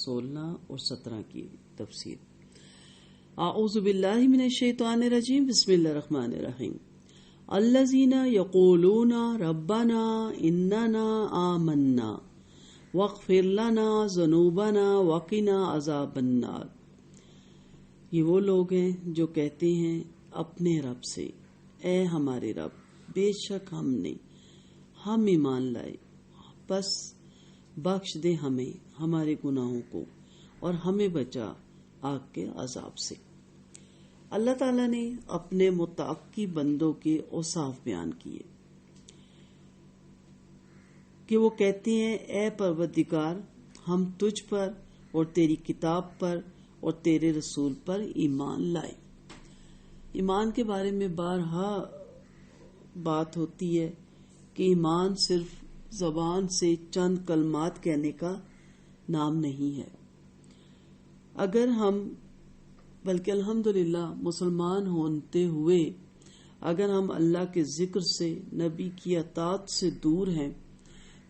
16 اور 17 کی تفسیر۔ اعوذ باللہ من الشیطان الرجیم، بسم اللہ الرحمن الرحیم۔ الذین یقولون ربنا اننا آمنا واغفر لنا ذنوبنا وقنا عذاب النار۔ یہ وہ لوگ ہیں جو کہتے ہیں اپنے رب سے، اے ہمارے رب، بے شک ہم ایمان لائے، بس بخش دے ہمیں ہمارے گناہوں کو اور ہمیں بچا آگ کے عذاب سے۔ اللہ تعالیٰ نے اپنے متقی بندوں کے اوصاف بیان کیے کہ وہ کہتے ہیں اے پروردگار، ہم تجھ پر اور تیری کتاب پر اور تیرے رسول پر ایمان لائے۔ ایمان کے بارے میں بارہا بات ہوتی ہے کہ ایمان صرف زبان سے چند کلمات کہنے کا نام نہیں ہے۔ اگر ہم بلکہ الحمدللہ مسلمان ہوتے ہوئے اگر ہم اللہ کے ذکر سے، نبی کی اطاعت سے دور ہیں،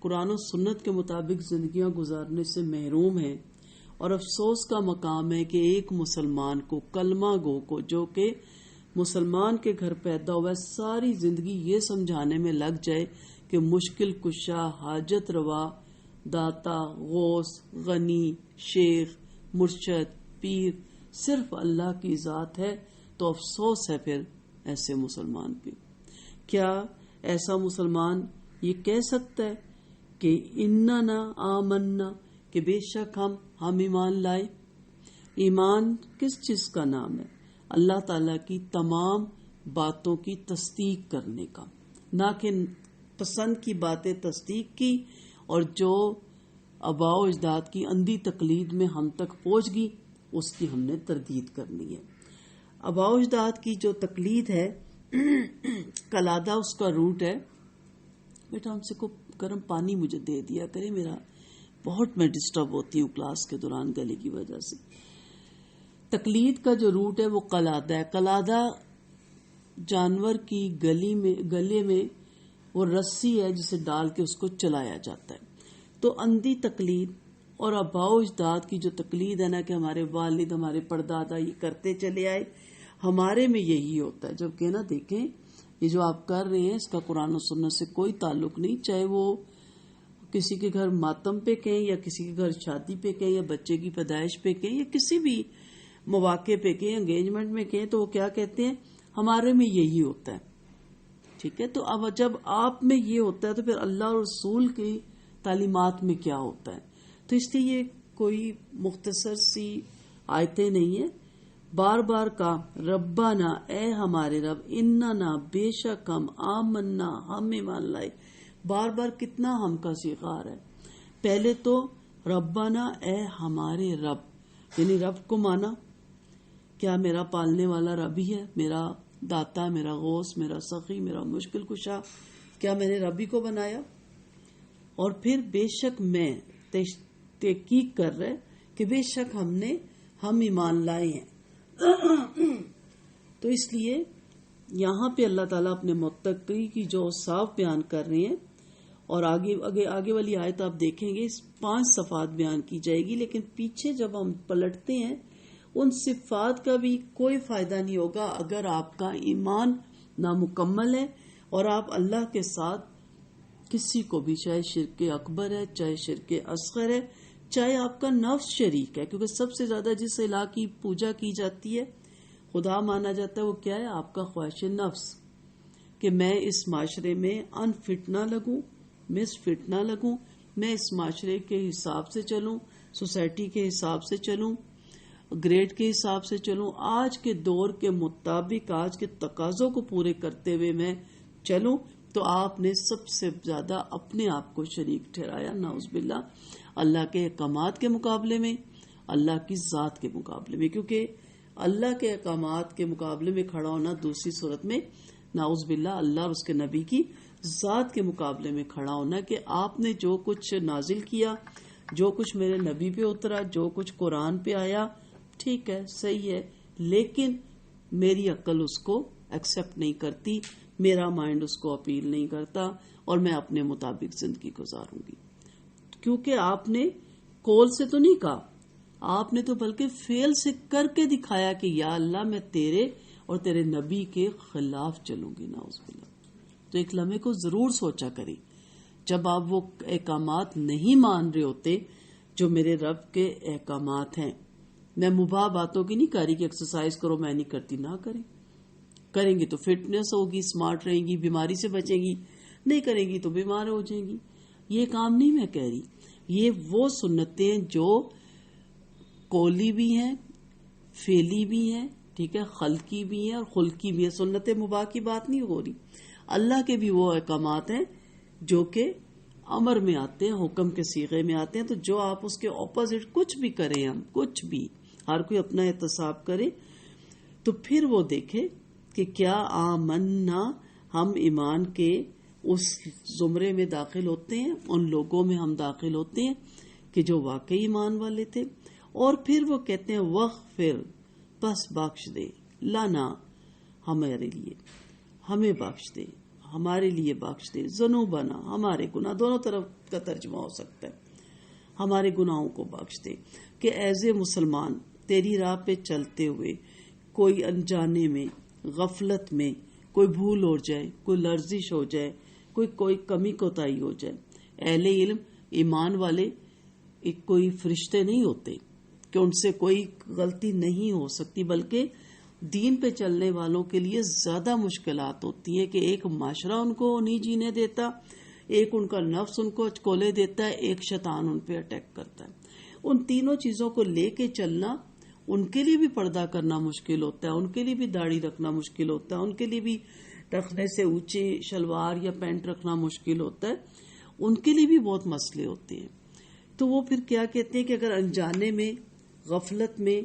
قرآن و سنت کے مطابق زندگیاں گزارنے سے محروم ہیں، اور افسوس کا مقام ہے کہ ایک مسلمان کو، کلمہ گو کو، جو کہ مسلمان کے گھر پیدا ہوا ہے، ساری زندگی یہ سمجھانے میں لگ جائے کہ مشکل کشا، حاجت روا، داتا، غوث، غنی، شیخ، مرشد، پیر صرف اللہ کی ذات ہے، تو افسوس ہے پھر ایسے مسلمان پہ۔ کیا ایسا مسلمان یہ کہہ سکتا ہے کہ اننا آمنا، کہ بے شک ہم ایمان لائے؟ ایمان کس چیز کا نام ہے؟ اللہ تعالیٰ کی تمام باتوں کی تصدیق کرنے کا، نہ کہ پسند کی باتیں تصدیق کی اور جو آباء و اجداد کی اندھی تقلید میں ہم تک پہنچ گئی اس کی ہم نے تردید کرنی ہے۔ آباء و اجداد کی جو تقلید ہے، کلادہ اس کا روٹ ہے۔ بیٹا ان سے کو گرم پانی مجھے دے دیا کرے، میرا بہت میں ڈسٹرب ہوتی ہوں کلاس کے دوران گلے کی وجہ سے۔ تقلید کا جو روٹ ہے وہ کلادہ ہے۔ کلادہ جانور کی گلے میں وہ رسی ہے جسے ڈال کے اس کو چلایا جاتا ہے۔ تو اندھی تقلید اور آباء و اجداد کی جو تقلید ہے نا، کہ ہمارے والد، ہمارے پردادا یہ کرتے چلے آئے، ہمارے میں یہی ہوتا ہے۔ جبکہ نا دیکھیں، یہ جو آپ کر رہے ہیں اس کا قرآن و سنت سے کوئی تعلق نہیں، چاہے وہ کسی کے گھر ماتم پہ کہیں یا کسی کے گھر شادی پہ کہیں یا بچے کی پیدائش پہ کہیں یا کسی بھی مواقع پہ کہیں، انگیجمنٹ میں کہیں، تو وہ کیا کہتے ہیں؟ ہمارے میں یہی ہوتا ہے۔ ٹھیک ہے، تو اب جب آپ میں یہ ہوتا ہے تو پھر اللہ اور رسول کی تعلیمات میں کیا ہوتا ہے؟ تو اس لیے یہ کوئی مختصر سی آیتیں نہیں ہیں، بار بار کا ربنا، اے ہمارے رب، اننا، بے شک آمنا، ہم ایمان لائے، بار بار کتنا ہم کا صیغہ ہے۔ پہلے تو ربنا، اے ہمارے رب، یعنی رب کو مانا کیا میرا پالنے والا رب ہی ہے، میرا داتا، میرا غوث، میرا سخی، میرا مشکل کشا، کیا میں نے رب ہی کو بنایا؟ اور پھر بے شک میں تحقیق کر رہے کہ بے شک ہم ایمان لائے ہیں۔ تو اس لیے یہاں پہ اللہ تعالیٰ اپنے متقی کی جو اوصاف بیان کر رہے ہیں، اور آگے والی آیت آپ دیکھیں گے 5 صفات بیان کی جائے گی، لیکن پیچھے جب ہم پلٹتے ہیں ان صفات کا بھی کوئی فائدہ نہیں ہوگا اگر آپ کا ایمان نامکمل ہے اور آپ اللہ کے ساتھ کسی کو بھی، چاہے شرک اکبر ہے، چاہے شرک اصغر ہے، چاہے آپ کا نفس شریک ہے، کیونکہ سب سے زیادہ جس الہ کی پوجا کی جاتی ہے، خدا مانا جاتا ہے، وہ کیا ہے؟ آپ کا خواہش نفس، کہ میں اس معاشرے میں انفٹ نہ لگوں، مس فٹ نہ لگوں، میں اس معاشرے کے حساب سے چلوں، سوسائٹی کے حساب سے چلوں، گریڈ کے حساب سے چلوں، آج کے دور کے مطابق، آج کے تقاضوں کو پورے کرتے ہوئے میں چلوں، تو آپ نے سب سے زیادہ اپنے آپ کو شریک ٹھہرایا، نعوذ باللہ، اللہ کے احکامات کے مقابلے میں، اللہ کی ذات کے مقابلے میں۔ کیونکہ اللہ کے احکامات کے مقابلے میں کھڑا ہونا دوسری صورت میں، نعوذ باللہ، اللہ اور اس کے نبی کی ذات کے مقابلے میں کھڑا ہونا، کہ آپ نے جو کچھ نازل کیا، جو کچھ میرے نبی پہ اترا، جو کچھ قرآن پہ آیا، ٹھیک ہے، صحیح ہے، لیکن میری عقل اس کو ایکسپٹ نہیں کرتی، میرا مائنڈ اس کو اپیل نہیں کرتا، اور میں اپنے مطابق زندگی گزاروں گی۔ کیونکہ آپ نے قول سے تو نہیں کہا، آپ نے تو بلکہ فعل سے کر کے دکھایا کہ یا اللہ میں تیرے اور تیرے نبی کے خلاف چلوں گی، نعوذ باللہ۔ تو ایک لمحے کو ضرور سوچا کریں، جب آپ وہ احکامات نہیں مان رہے ہوتے جو میرے رب کے احکامات ہیں۔ میں مباح باتوں کی نہیں کہہ رہی کہ ایکسرسائز کرو، میں نہیں کرتی، نہ کریں۔ کریں گی تو فٹنس ہوگی، سمارٹ رہیں گی، بیماری سے بچیں گی، نہیں کریں گی تو بیمار ہو جائیں گی۔ یہ کام نہیں میں کہہ رہی، یہ وہ سنتیں جو قولی بھی ہیں، فعلی بھی ہیں، ٹھیک ہے، خلقی بھی ہیں اور خلقی بھی ہیں۔ سنت مباح کی بات نہیں ہو رہی، اللہ کے بھی وہ احکامات ہیں جو کہ امر میں آتے ہیں، حکم کے صیغے میں آتے ہیں۔ تو جو آپ اس کے اپوزٹ کچھ بھی کریں، ہم کچھ بھی، ہر کوئی اپنا احتساب کرے، تو پھر وہ دیکھے کہ کیا آمنا، ہم ایمان کے اس زمرے میں داخل ہوتے ہیں، ان لوگوں میں ہم داخل ہوتے ہیں کہ جو واقعی ایمان والے تھے۔ اور پھر وہ کہتے ہیں وغفر، پس بخش دے، لانا، ہمارے لیے، ہمیں بخش دے، ہمارے لیے بخش دے، ذنوبنا، ہمارے گناہ، دونوں طرف کا ترجمہ ہو سکتا ہے، ہمارے گناہوں کو بخش دے۔ کہ ایز اے مسلمان تیری راہ پہ چلتے ہوئے کوئی انجانے میں، غفلت میں کوئی بھول ہو جائے، کوئی لرزش ہو جائے، کوئی کمی کوتاہی ہو جائے، اہل علم، ایمان والے کوئی فرشتے نہیں ہوتے کہ ان سے کوئی غلطی نہیں ہو سکتی، بلکہ دین پہ چلنے والوں کے لیے زیادہ مشکلات ہوتی ہیں کہ ایک معاشرہ ان کو نہیں جینے دیتا، ایک ان کا نفس ان کو اچکولے دیتا ہے، ایک شیطان ان پہ اٹیک کرتا ہے۔ ان تینوں چیزوں کو لے کے چلنا ان کے لیے بھی پردہ کرنا مشکل ہوتا ہے، ان کے لیے بھی داڑھی رکھنا مشکل ہوتا ہے، ان کے لیے بھی ٹخنے سے اونچی شلوار یا پینٹ رکھنا مشکل ہوتا ہے، ان کے لیے بھی بہت مسئلے ہوتے ہیں۔ تو وہ پھر کیا کہتے ہیں کہ اگر انجانے میں، غفلت میں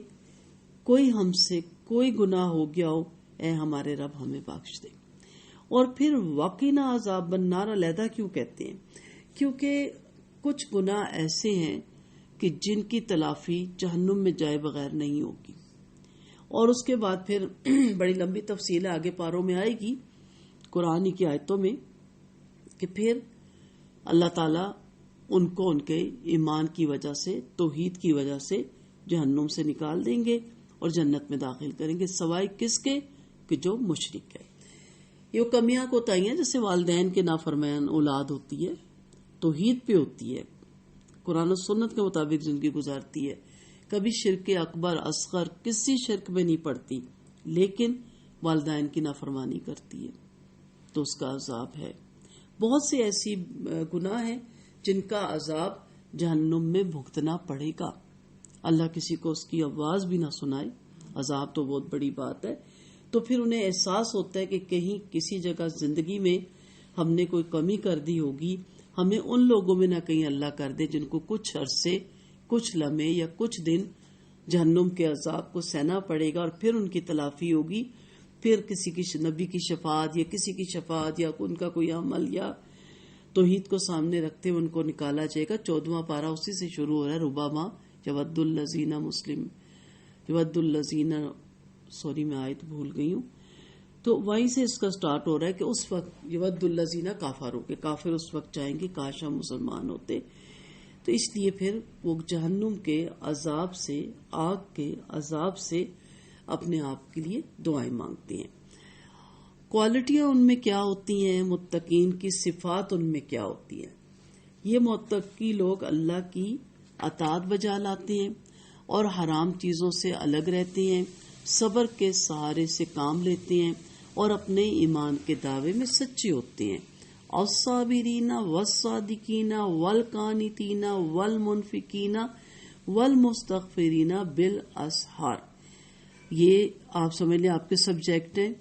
کوئی ہم سے کوئی گناہ ہو گیا ہو، اے ہمارے رب ہمیں بخش دے۔ اور پھر وقنا عذاب النار علیحدہ کیوں کہتے ہیں؟ کیونکہ کچھ گناہ ایسے ہیں کہ جن کی تلافی جہنم میں جائے بغیر نہیں ہوگی۔ اور اس کے بعد پھر بڑی لمبی تفصیل آگے پاروں میں آئے گی قرآن کی آیتوں میں کہ پھر اللہ تعالیٰ ان کو ان کے ایمان کی وجہ سے، توحید کی وجہ سے جہنم سے نکال دیں گے اور جنت میں داخل کریں گے، سوائے کس کے کہ جو مشرک ہے۔ یہ کمیاں کوتاہیاں جیسے والدین کے نافرمان اولاد ہوتی ہے، توحید پہ ہوتی ہے، قرآن و سنت کے مطابق زندگی گزارتی ہے، کبھی شرک اکبر اصغر کسی شرک میں نہیں پڑتی، لیکن والدین کی نافرمانی کرتی ہے تو اس کا عذاب ہے۔ بہت سی ایسی گناہ ہیں جن کا عذاب جہنم میں بھگتنا پڑے گا، اللہ کسی کو اس کی آواز بھی نہ سنائے، عذاب تو بہت بڑی بات ہے۔ تو پھر انہیں احساس ہوتا ہے کہ کہیں کسی جگہ زندگی میں ہم نے کوئی کمی کر دی ہوگی، ہمیں ان لوگوں میں نہ کہیں اللہ کر دے جن کو کچھ عرصے، کچھ لمحے یا کچھ دن جہنم کے عذاب کو سہنا پڑے گا، اور پھر ان کی تلافی ہوگی، پھر کسی کی نبی کی شفاعت یا کسی کی شفاعت یا ان کا کوئی عمل یا توحید کو سامنے رکھتے ہوئے ان کو نکالا جائے گا۔ 14واں پارہ اسی سے شروع ہو رہا ہے، ربما یود الذین مسلم یود الذین، سوری میں آیت بھول گئی ہوں، تو وہیں سے اس کا سٹارٹ ہو رہا ہے کہ اس وقت یود الذین کافروا، کہ کافر اس وقت چاہیں گے کاش ہم مسلمان ہوتے۔ تو اس لیے پھر وہ جہنم کے عذاب سے، آگ کے عذاب سے اپنے آپ کے لیے دعائیں مانگتے ہیں۔ کوالٹیاں ان میں کیا ہوتی ہیں، متقین کی صفات ان میں کیا ہوتی ہیں؟ یہ متقی لوگ اللہ کی اطاعت بجا لاتے ہیں اور حرام چیزوں سے الگ رہتے ہیں، صبر کے سہارے سے کام لیتے ہیں اور اپنے ایمان کے دعوے میں سچے ہوتے ہیں۔ الصابرین والصادقین والقانتین والمنفقین والمستغفرین بالاسحار۔ یہ آپ سمجھ لیں آپ کے سبجیکٹ ہیں،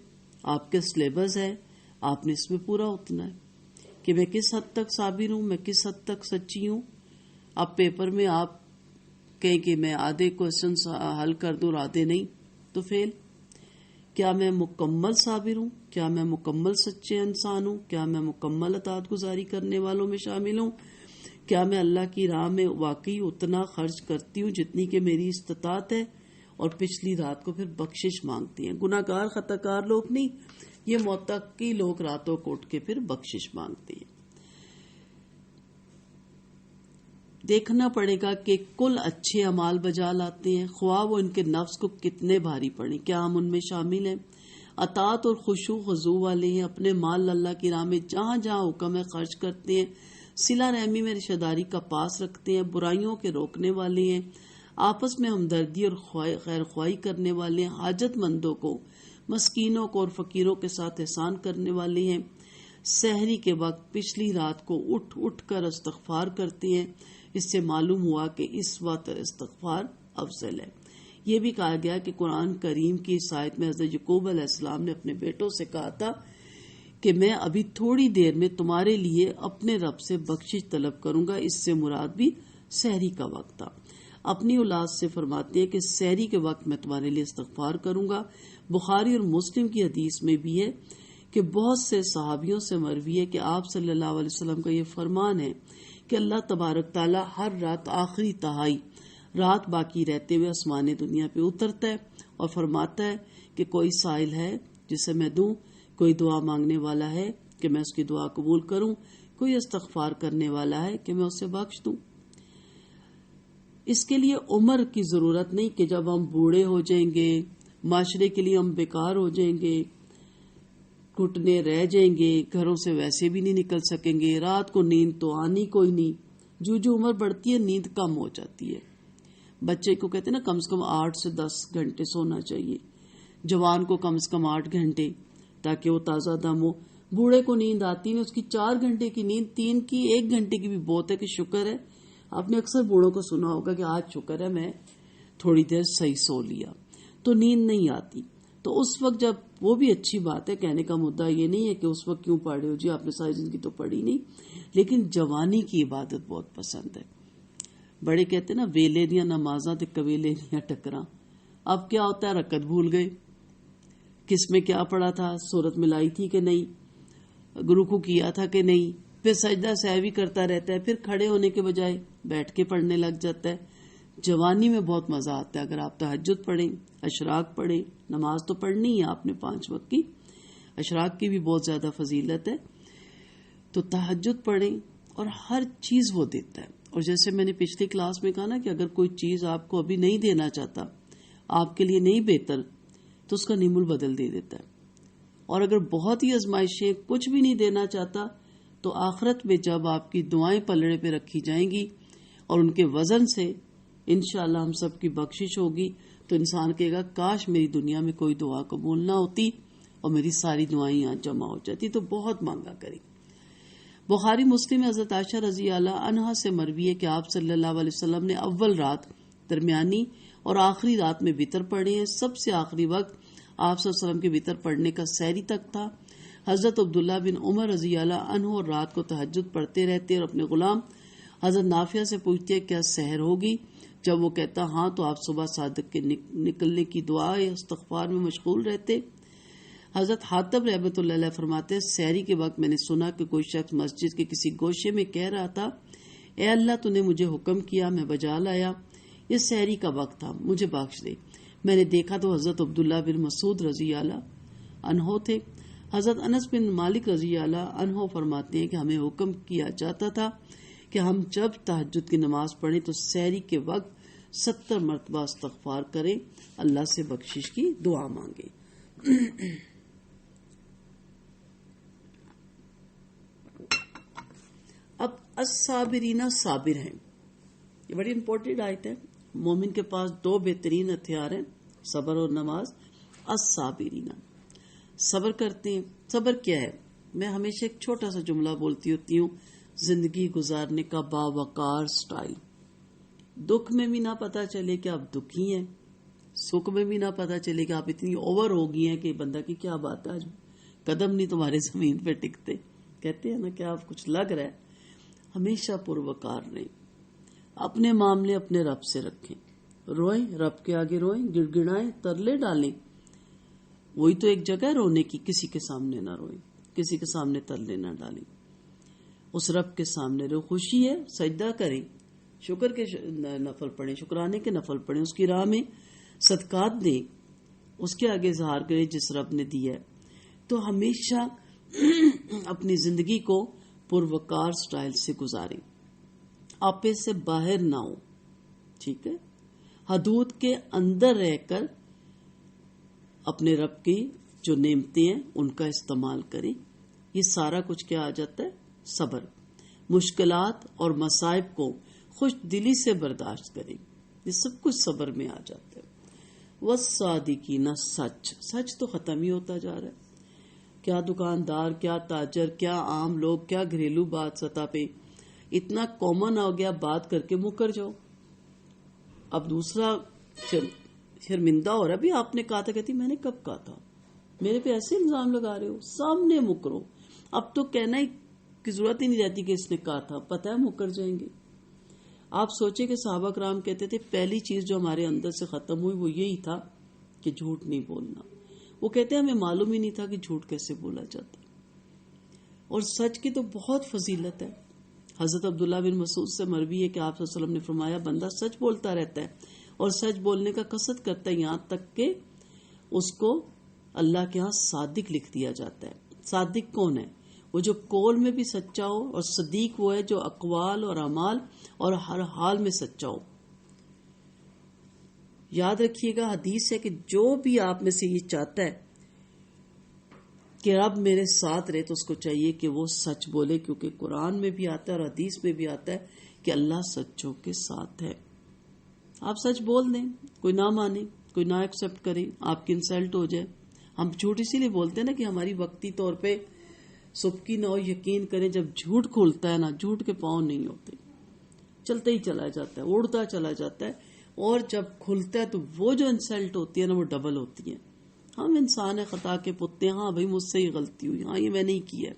آپ کے سلیبس ہے، آپ نے اس میں پورا اتنا ہے کہ میں کس حد تک صابر ہوں، میں کس حد تک سچی ہوں۔ اب پیپر میں آپ کہیں کہ میں آدھے کوشچنس حل کر دوں اور آدھے نہیں تو فیل۔ کیا میں مکمل صابر ہوں؟ کیا میں مکمل سچے انسان ہوں؟ کیا میں مکمل اطاعت گزاری کرنے والوں میں شامل ہوں؟ کیا میں اللہ کی راہ میں واقعی اتنا خرچ کرتی ہوں جتنی کہ میری استطاعت ہے؟ اور پچھلی رات کو پھر بخشش مانگتی ہیں۔ گناہ گار خطا کار لوگ نہیں، یہ متقی لوگ راتوں کو اٹھ کے پھر بخشش مانگتے ہیں۔ دیکھنا پڑے گا کہ کل اچھے اعمال بجا لاتے ہیں، خواہ وہ ان کے نفس کو کتنے بھاری پڑیں، کیا ہم ان میں شامل ہیں؟ اطاعت اور خشوع خضوع والے ہیں، اپنے مال اللہ کی راہ میں جہاں جہاں حکم ہے خرچ کرتے ہیں، صلہ رحمی میں رشتہ داری کا پاس رکھتے ہیں، برائیوں کے روکنے والے ہیں، آپس میں ہمدردی اور خیر خواہی کرنے والے ہیں، حاجت مندوں کو، مسکینوں کو اور فقیروں کے ساتھ احسان کرنے والے ہیں، سحری کے وقت پچھلی رات کو اٹھ اٹھ کر استغفار کرتے ہیں۔ اس سے معلوم ہوا کہ اس وقت استغفار افضل ہے۔ یہ بھی کہا گیا کہ قرآن کریم کی اس آیت میں حضرت یعقوب علیہ السلام نے اپنے بیٹوں سے کہا تھا کہ میں ابھی تھوڑی دیر میں تمہارے لیے اپنے رب سے بخشش طلب کروں گا۔ اس سے مراد بھی سحری کا وقت تھا۔ اپنی اولاد سے فرماتے ہیں کہ سحری کے وقت میں تمہارے لیے استغفار کروں گا۔ بخاری اور مسلم کی حدیث میں بھی ہے کہ بہت سے صحابیوں سے مروی ہے کہ آپ صلی اللہ علیہ وسلم کا یہ فرمان ہے کہ اللہ تبارک تعالیٰ ہر رات آخری تہائی رات باقی رہتے ہوئے آسمان دنیا پہ اترتا ہے اور فرماتا ہے کہ کوئی سائل ہے جسے میں دوں، کوئی دعا مانگنے والا ہے کہ میں اس کی دعا قبول کروں، کوئی استغفار کرنے والا ہے کہ میں اسے بخش دوں۔ اس کے لیے عمر کی ضرورت نہیں کہ جب ہم بوڑھے ہو جائیں گے، معاشرے کے لیے ہم بیکار ہو جائیں گے، گھٹنے رہ جائیں گے، گھروں سے ویسے بھی نہیں نکل سکیں گے، رات کو نیند تو آنی کوئی نہیں۔ جو عمر بڑھتی ہے نیند کم ہو جاتی ہے۔ بچے کو کہتے ہیں نا کم سے کم 8 سے 10 گھنٹے سونا چاہیے، جوان کو کم سے کم 8 گھنٹے تاکہ وہ تازہ دم ہو۔ بوڑھے کو نیند آتی نہیں، اس کی 4 گھنٹے کی نیند، 3 کی 1 گھنٹے کی بھی بہت ہے کہ شکر ہے۔ آپ نے اکثر بوڑھوں کو سنا ہوگا کہ آج شکر ہے میں تھوڑی دیر صحیح سو لیا، تو نیند نہیں آتی۔ تو اس وقت جب وہ بھی اچھی بات ہے، کہنے کا مدعا یہ نہیں ہے کہ اس وقت کیوں پڑھے ہو، جی آپ نے ساری زندگی تو پڑھی نہیں، لیکن جوانی کی عبادت بہت پسند ہے۔ بڑے کہتے ہیں نا ویلے دیا نمازاں تے کویلے دیا ٹکراں۔ اب کیا ہوتا ہے، رکعت بھول گئے، کس میں کیا پڑھا تھا، سورت ملائی تھی کہ نہیں، رکوع کیا تھا کہ نہیں، پھر سجدہ سہوی کرتا رہتا ہے، پھر کھڑے ہونے کے بجائے بیٹھ کے پڑھنے لگ جاتا ہے۔ جوانی میں بہت مزہ آتا ہے اگر آپ تہجد پڑھیں، اشراق پڑھیں، نماز تو پڑھنی ہے آپ نے 5 وقت کی، اشراق کی بھی بہت زیادہ فضیلت ہے، تو تہجد پڑھیں اور ہر چیز وہ دیتا ہے۔ اور جیسے میں نے پچھلی کلاس میں کہا نا کہ اگر کوئی چیز آپ کو ابھی نہیں دینا چاہتا، آپ کے لیے نہیں بہتر، تو اس کا نیم البدل دے دیتا ہے۔ اور اگر بہت ہی آزمائشیں کچھ بھی نہیں دینا چاہتا، تو آخرت میں جب آپ کی دعائیں پلڑے پہ رکھی جائیں گی اور ان کے وزن سے انشاءاللہ ہم سب کی بخشش ہوگی، تو انسان کہے گا کاش میری دنیا میں کوئی دعا قبول نہ ہوتی اور میری ساری دعائیں یہاں جمع ہو جاتی، تو بہت مانگا کریں۔ بخاری مسلم میں حضرت عائشہ رضی اللہ عنہا سے مروی ہے کہ آپ صلی اللہ علیہ وسلم نے اول رات، درمیانی اور آخری رات میں وتر پڑھے ہیں۔ سب سے آخری وقت آپ صلی اللہ علیہ وسلم کے وتر پڑھنے کا سحری تک تھا۔ حضرت عبداللہ بن عمر رضی اللہ عنہ اور رات کو تہجد پڑھتے رہتے اور اپنے غلام حضرت نافع سے پوچھتے کیا سحر ہوگی؟ جب وہ کہتا ہاں تو آپ صبح صادق کے نکلنے کی دعا یا استغفار میں مشغول رہتے۔ حضرت حاتب رحمۃ اللہ علیہ فرماتے ہیں سحری کے وقت میں نے سنا کہ کوئی شخص مسجد کے کسی گوشے میں کہہ رہا تھا، اے اللہ تو نے مجھے حکم کیا، میں بجا لایا، یہ سحری کا وقت تھا، مجھے بخش دے۔ میں نے دیکھا تو حضرت عبداللہ بن مسعود رضی اللہ عنہ تھے۔ حضرت انس بن مالک رضی اللہ عنہ فرماتے ہیں کہ ہمیں حکم کیا جاتا تھا کہ ہم جب تہجد کی نماز پڑھیں تو سحری کے وقت 70 مرتبہ استغفار کریں، اللہ سے بخشش کی دعا مانگیں۔ اب الصابرین صابر ہیں، یہ بڑی امپورٹنٹ آیت ہے۔ مومن کے پاس 2 بہترین ہتھیار ہیں، صبر اور نماز۔ الصابرین، صبر کرتے ہیں۔ صبر کیا ہے؟ میں ہمیشہ ایک چھوٹا سا جملہ بولتی ہوتی ہوں، زندگی گزارنے کا باوقار سٹائل۔ دکھ میں بھی نہ پتا چلے کہ آپ دکھی ہیں، سکھ میں بھی نہ پتا چلے کہ آپ اتنی اوور ہو گئی ہیں کہ بندہ کی کیا بات ہے، آج قدم نہیں تمہارے زمین پہ ٹکتے، کہتے ہیں نا کہ آپ کچھ لگ رہا ہے۔ ہمیشہ پروقار رہیں، اپنے معاملے اپنے رب سے رکھیں، روئیں رب کے آگے، روئیں، گڑ گڑائیں، ترلے ڈالیں، وہی تو ایک جگہ ہے رونے کی، کسی کے سامنے نہ روئیں، کسی کے سامنے ترلے نہ ڈالیں، اس رب کے سامنے رو، خوشی ہے سجدہ کریں، شکر کے نفل پڑھیں، شکرانے کے نفل پڑھیں، اس کی راہ میں صدقات دیں، اس کے آگے اظہار کریں جس رب نے دیا ہے۔ تو ہمیشہ اپنی زندگی کو پروقار سٹائل سے گزاریں۔ آپے سے باہر نہ ہو. ٹھیک ہے, حدود کے اندر رہ کر اپنے رب کی جو نعمتیں ہیں ان کا استعمال کریں. یہ سارا کچھ کیا آ جاتا ہے؟ صبر. مشکلات اور مصائب کو خوش دلی سے برداشت کریں. یہ سب کچھ صبر میں آ جاتا ہے. والصادقین, سچ تو ختم ہی ہوتا جا رہا ہے. کیا دکاندار, کیا تاجر, کیا عام لوگ, کیا گھریلو بات سطح پہ اتنا کامن ہو گیا, بات کر کے مکر جاؤ. اب دوسرا شرمندہ ہو رہا ہے, بھی آپ نے کہا تھا, کہتی میں نے کب کہا تھا, میرے پہ ایسے الزام لگا رہے ہو, سامنے مکرو. اب تو کہنا ہی کی ضرورت ہی نہیں رہتی کہ اس نے کہا تھا, پتہ ہے مکر جائیں گے. آپ سوچیں کہ صحابہ کرام کہتے تھے پہلی چیز جو ہمارے اندر سے ختم ہوئی وہ یہی تھا کہ جھوٹ نہیں بولنا. وہ کہتے ہیں ہمیں معلوم ہی نہیں تھا کہ جھوٹ کیسے بولا جاتا ہے. اور سچ کی تو بہت فضیلت ہے. حضرت عبداللہ بن مسعود سے مروی ہے کہ آپ صلی اللہ علیہ وسلم نے فرمایا, بندہ سچ بولتا رہتا ہے اور سچ بولنے کا قصد کرتا ہے یہاں تک کہ اس کو اللہ کے ہاں صادق لکھ دیا جاتا ہے. صادق کون ہے؟ وہ جو قول میں بھی سچا ہو, اور صدیق وہ ہے جو اقوال اور اعمال اور ہر حال میں سچا ہو. یاد رکھیے گا, حدیث ہے کہ جو بھی آپ میں سے یہ چاہتا ہے کہ رب میرے ساتھ رہے تو اس کو چاہیے کہ وہ سچ بولے, کیونکہ قرآن میں بھی آتا ہے اور حدیث میں بھی آتا ہے کہ اللہ سچوں کے ساتھ ہے. آپ سچ بول دیں, کوئی نہ مانے, کوئی نہ ایکسپٹ کرے, آپ کی انسلٹ ہو جائے. ہم جھوٹ اسی لیے بولتے ہیں نا کہ ہماری وقتی طور پہ سبکی نہ ہو. یقین کریں جب جھوٹ کھولتا ہے نا, جھوٹ کے پاؤں نہیں ہوتے, چلتا ہی چلا جاتا ہے, اڑتا چلا جاتا ہے. اور جب کھلتا ہے تو وہ جو انسلٹ ہوتی ہے نا وہ ڈبل ہوتی ہے. ہم انسان ہے, خطا کے پتے, ہاں بھائی مجھ سے ہی غلطی ہوئی, ہاں یہ میں نے ہی کیا ہے.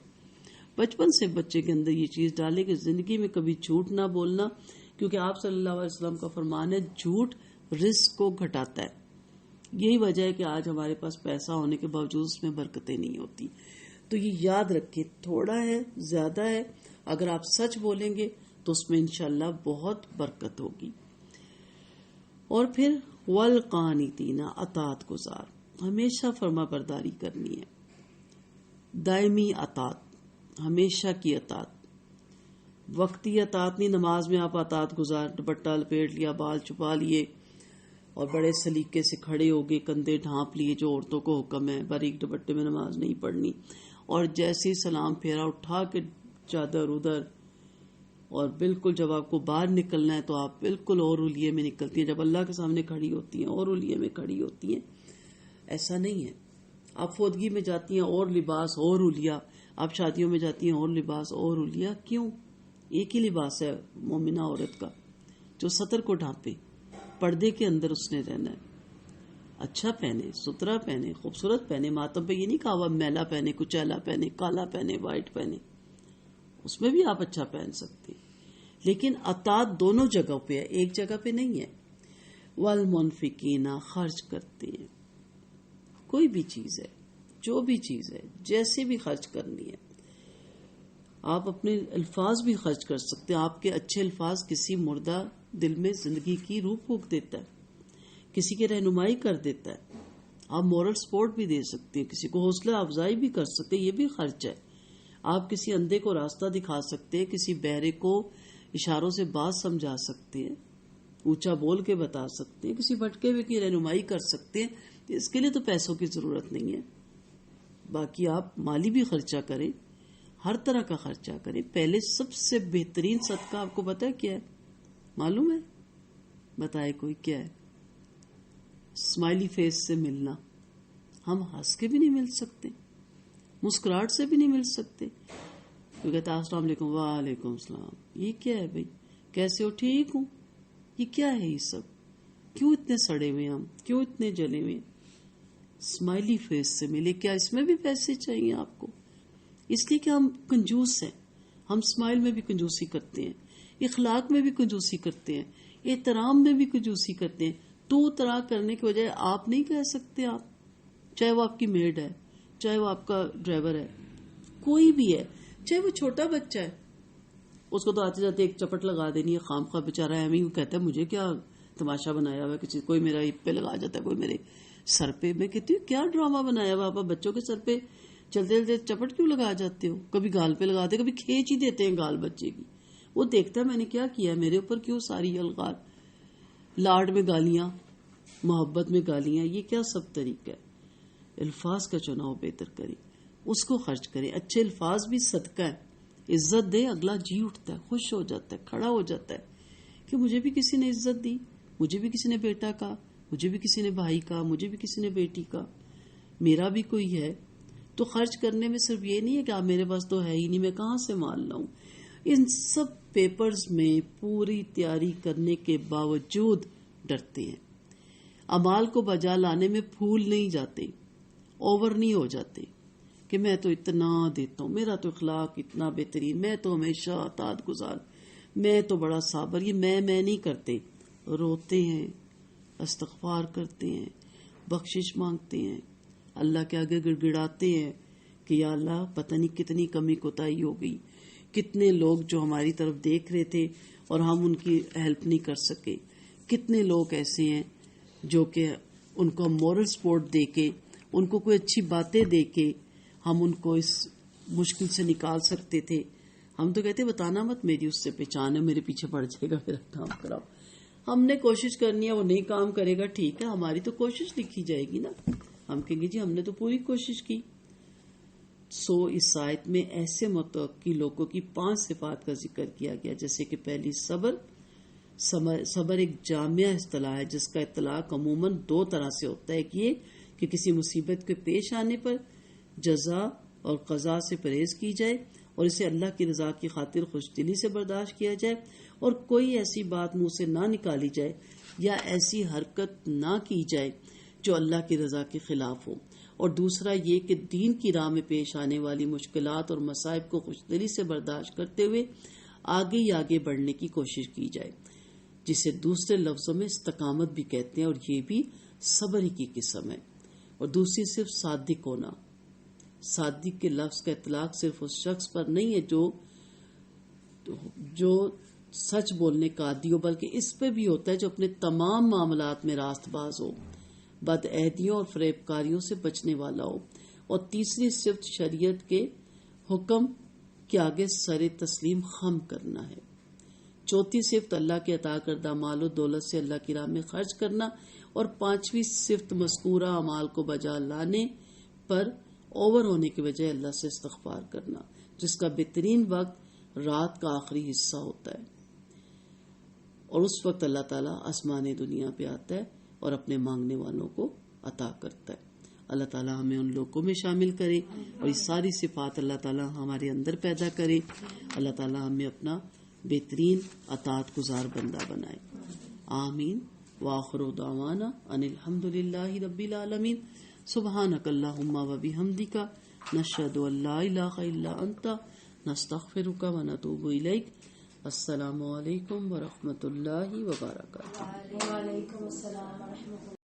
بچپن سے بچے کے اندر یہ چیز ڈالے کہ زندگی میں کبھی جھوٹ نہ بولنا, کیونکہ آپ صلی اللہ علیہ وسلم کا فرمان ہے جھوٹ رزق کو گھٹاتا ہے. یہی وجہ ہے کہ آج ہمارے پاس پیسہ ہونے کے باوجود اس میں برکتیں نہیں ہوتی. تو یہ یاد رکھیں, تھوڑا ہے زیادہ ہے, اگر آپ سچ بولیں گے تو اس میں انشاءاللہ بہت برکت ہوگی. اور پھر والقانتین, اطاعت گزار, ہمیشہ فرما برداری کرنی ہے, دائمی اطاعت, ہمیشہ کی اطاعت. وقتی اطاعت نہیں, نماز میں آپ اطاعت گزار, دوپٹہ لپیٹ لیا, بال چھپا لیے اور بڑے سلیقے سے کھڑے ہو گئے, کندھے ڈھانپ لیے جو عورتوں کو حکم ہے, باریک دوپٹے میں نماز نہیں پڑھنی, اور جیسے ہی سلام پھیرا اٹھا کے چادر ادھر, اور بالکل جب آپ کو باہر نکلنا ہے تو آپ بالکل اور اولیے میں نکلتی ہیں, جب اللہ کے سامنے کھڑی ہوتی ہیں اور اولیے میں کھڑی ہوتی ہیں. ایسا نہیں ہے. آپ فوتگی میں جاتی ہیں اور لباس اور اولیا, آپ شادیوں میں جاتی ہیں اور لباس اور اولیا. کیوں؟ ایک ہی لباس ہے مومنہ عورت کا جو سطر کو ڈھانپے, پردے کے اندر اس نے رہنا ہے. اچھا پہنے, ستھرا پہنے, خوبصورت پہنے. ماتم پہ یہ نہیں کہا ہوا میلا پہنے, کچیلا پہنے, کالا پہنے, وائٹ پہنے, اس میں بھی آپ اچھا پہن سکتے. لیکن اطاعت دونوں جگہوں پہ ہے, ایک جگہ پہ نہیں ہے. والمنفقین, خرچ کرتے ہیں, کوئی بھی چیز ہے, جو بھی چیز ہے, جیسے بھی خرچ کرنی ہے. آپ اپنے الفاظ بھی خرچ کر سکتے ہیں. آپ کے اچھے الفاظ کسی مردہ دل میں زندگی کی روح پھونک دیتا ہے, کسی کی رہنمائی کر دیتا ہے. آپ مورل سپورٹ بھی دے سکتے ہیں, کسی کو حوصلہ افزائی بھی کر سکتے ہیں, یہ بھی خرچ ہے. آپ کسی اندھے کو راستہ دکھا سکتے ہیں, کسی بہرے کو اشاروں سے بات سمجھا سکتے ہیں, اونچا بول کے بتا سکتے ہیں, کسی بھٹکے ہوئے کی رہنمائی کر سکتے ہیں. اس کے لیے تو پیسوں کی ضرورت نہیں ہے. باقی آپ مالی بھی خرچہ کریں, ہر طرح کا خرچہ کریں. پہلے سب سے بہترین صدقہ آپ کو پتہ ہے کیا ہے؟ معلوم ہے؟ بتائے کوئی کیا ہے؟ اسمائلی فیس سے ملنا. ہم ہنس کے بھی نہیں مل سکتے, مسکراہٹ سے بھی نہیں مل سکتے. تو کہتا ہے السلام علیکم, وعلیکم السلام. یہ کیا ہے بھائی, کیسے ہو, ٹھیک ہوں. یہ کیا ہے یہ سب؟ کیوں اتنے سڑے ہوئے, ہم کیوں اتنے جلے ہوئے؟ اسمائلی فیس سے ملے. کیا اس میں بھی پیسے چاہیے آپ کو؟ اس لیے کہ ہم کنجوس ہیں. ہم اسمائل میں بھی کنجوسی کرتے ہیں, اخلاق میں بھی کنجوسی کرتے ہیں, احترام میں بھی کنجوسی کرتے ہیں. تو طرح کرنے کی وجہ آپ نہیں کہہ سکتے, آپ چاہے وہ آپ کی میڈ ہے, چاہے وہ آپ کا ڈرائیور ہے, کوئی بھی ہے, چاہے وہ چھوٹا بچہ ہے, اس کو تو آتے جاتے ایک چپٹ لگا دینی ہے. خام خواہ بےچارا ہے, وہ کہتا ہے مجھے کیا تماشا بنایا ہوا کسی, کوئی میرا ہپ پہ لگا جاتا ہے, کوئی میرے سر پہ. میں کہتی ہوں کیا ڈرامہ بنایا ہوا, آپ بچوں کے سر پہ چلتے چلتے چپٹ کیوں لگا جاتے ہو؟ کبھی گال پہ لگاتے, کبھی کھینچ ہی دیتے ہیں گال بچے کی. وہ دیکھتا ہے میں نے کیا کیا، میرے اوپر کیوں ساری الغار، لاڈ میں گالیاں، محبت میں گالیاں، یہ کیا سب طریقہ ہے؟ الفاظ کا چناؤ بہتر کریں، اس کو خرچ کریں. اچھے الفاظ بھی صدقہ ہے. عزت دے، اگلا جی اٹھتا ہے، خوش ہو جاتا ہے، کھڑا ہو جاتا ہے کہ مجھے بھی کسی نے عزت دی، مجھے بھی کسی نے بیٹا کہا، مجھے بھی کسی نے بھائی کہا، مجھے بھی کسی نے بیٹی کہا، میرا بھی کوئی ہے. تو خرچ کرنے میں صرف یہ نہیں ہے کہ میرے پاس تو ہے ہی نہیں، میں کہاں سے مال لاؤں. ان سب پیپرز میں پوری تیاری کرنے کے باوجود ڈرتے ہیں. اعمال کو بجا لانے میں پھول نہیں جاتے، اوور نہیں ہو جاتے کہ میں تو اتنا دیتا ہوں، میرا تو اخلاق اتنا بہترین، میں تو ہمیشہ اطاعت گزار، میں تو بڑا صابر. یہ میں نہیں کرتے، روتے ہیں، استغفار کرتے ہیں، بخشش مانگتے ہیں، اللہ کے آگے گڑ گڑاتے ہیں کہ یا اللہ پتہ نہیں کتنی کمی کوتاہی ہو گئی، کتنے لوگ جو ہماری طرف دیکھ رہے تھے اور ہم ان کی ہیلپ نہیں کر سکے، کتنے لوگ ایسے ہیں جو کہ ان کو مورل سپورٹ دے کے، ان کو کوئی اچھی باتیں دے کے ہم ان کو اس مشکل سے نکال سکتے تھے. ہم تو کہتے بتانا مت، میری اس سے پہچان ہے، میرے پیچھے پڑ جائے گا، میرا کام کراؤ. ہم نے کوشش کرنی ہے، وہ نہیں کام کرے گا، ٹھیک ہے، ہماری تو کوشش لکھی جائے گی نا. ہم کہیں گے جی ہم نے تو پوری کوشش کی. اس آیت میں ایسے متوقع لوگوں کی 5 صفات کا ذکر کیا گیا، جیسے کہ پہلی صبر ایک جامع اصطلاح ہے جس کا اطلاق عموماً 2 طرح سے ہوتا ہے. ایک یہ کہ کسی مصیبت کے پیش آنے پر جزا اور قضا سے پرہیز کی جائے اور اسے اللہ کی رضا کی خاطر خوش دلی سے برداشت کیا جائے اور کوئی ایسی بات منہ سے نہ نکالی جائے یا ایسی حرکت نہ کی جائے جو اللہ کی رضا کے خلاف ہو. اور دوسرا یہ کہ دین کی راہ میں پیش آنے والی مشکلات اور مصائب کو خوش دلی سے برداشت کرتے ہوئے آگے ہی آگے بڑھنے کی کوشش کی جائے، جسے دوسرے لفظوں میں استقامت بھی کہتے ہیں، اور یہ بھی صبر ہی کی قسم ہے. اور دوسری صرف صادق ہونا. صادق کے لفظ کا اطلاق صرف اس شخص پر نہیں ہے جو سچ بولنے کا عادی ہو، بلکہ اس پہ بھی ہوتا ہے جو اپنے تمام معاملات میں راست باز ہو، بد عہدیوں اور فریب کاریوں سے بچنے والا ہو. اور تیسری صفت شریعت کے حکم کے آگے سر تسلیم خم کرنا ہے. چوتھی صفت اللہ کے عطا کردہ مال و دولت سے اللہ کی راہ میں خرچ کرنا. اور 5ویں صفت مذکورہ اعمال کو بجا لانے پر اوور ہونے کی بجائے اللہ سے استغفار کرنا، جس کا بہترین وقت رات کا آخری حصہ ہوتا ہے، اور اس وقت اللہ تعالیٰ آسمان دنیا پہ آتا ہے اور اپنے مانگنے والوں کو عطا کرتا ہے. اللہ تعالیٰ ہمیں ان لوگوں میں شامل کرے اور یہ ساری صفات اللہ تعالیٰ ہمارے اندر پیدا کرے. اللہ تعالیٰ ہمیں اپنا بہترین اطاعت گزار بندہ بنائے. آمین. وآخر دعوانا ان الحمد للہ رب العالمین. سبحانک اللہم و بحمدک، نشہد ان لا الہ الا انت، نستغفرک و نتوب الیک. السلام علیکم ورحمۃ اللہ وبرکاتہ. وعلیکم السلام ورحمۃ اللہ.